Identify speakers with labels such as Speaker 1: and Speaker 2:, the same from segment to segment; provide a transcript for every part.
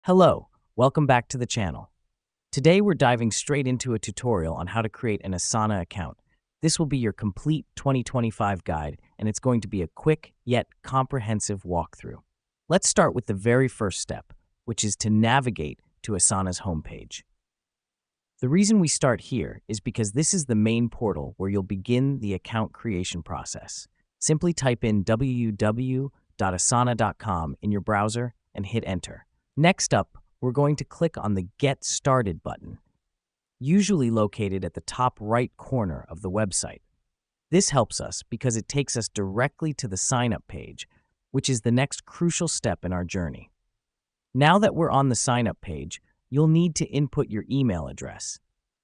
Speaker 1: Hello, welcome back to the channel. Today we're diving straight into a tutorial on how to create an Asana account. This will be your complete 2025 guide, and it's going to be a quick yet comprehensive walkthrough. Let's start with the very first step, which is to navigate to Asana's homepage. The reason we start here is because this is the main portal where you'll begin the account creation process. Simply type in www.asana.com in your browser and hit enter. Next up, we're going to click on the Get Started button, usually located at the top right corner of the website. This helps us because it takes us directly to the sign-up page, which is the next crucial step in our journey. Now that we're on the sign-up page, you'll need to input your email address.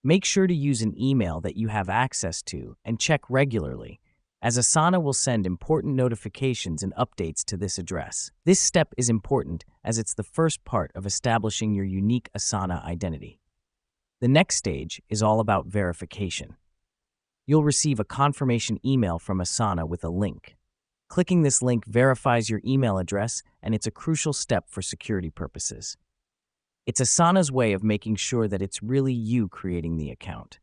Speaker 1: Make sure to use an email that you have access to and check regularly, as Asana will send important notifications and updates to this address. This step is important as it's the first part of establishing your unique Asana identity. The next stage is all about verification. You'll receive a confirmation email from Asana with a link. Clicking this link verifies your email address, and it's a crucial step for security purposes. It's Asana's way of making sure that it's really you creating the account.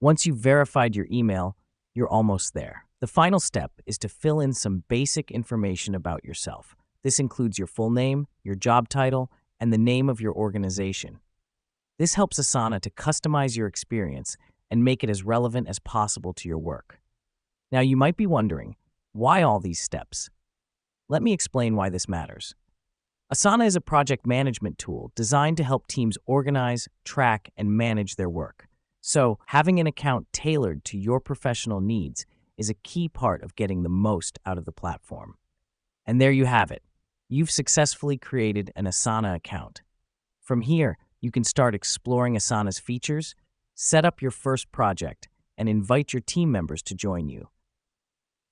Speaker 1: Once you've verified your email, you're almost there. The final step is to fill in some basic information about yourself. This includes your full name, your job title, and the name of your organization. This helps Asana to customize your experience and make it as relevant as possible to your work. Now, you might be wondering, why all these steps? Let me explain why this matters. Asana is a project management tool designed to help teams organize, track, and manage their work. So, having an account tailored to your professional needs is a key part of getting the most out of the platform. And there you have it. You've successfully created an Asana account. From here, you can start exploring Asana's features, set up your first project, and invite your team members to join you.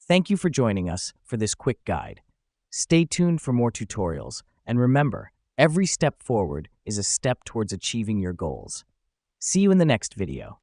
Speaker 1: Thank you for joining us for this quick guide. Stay tuned for more tutorials, and remember, every step forward is a step towards achieving your goals. See you in the next video.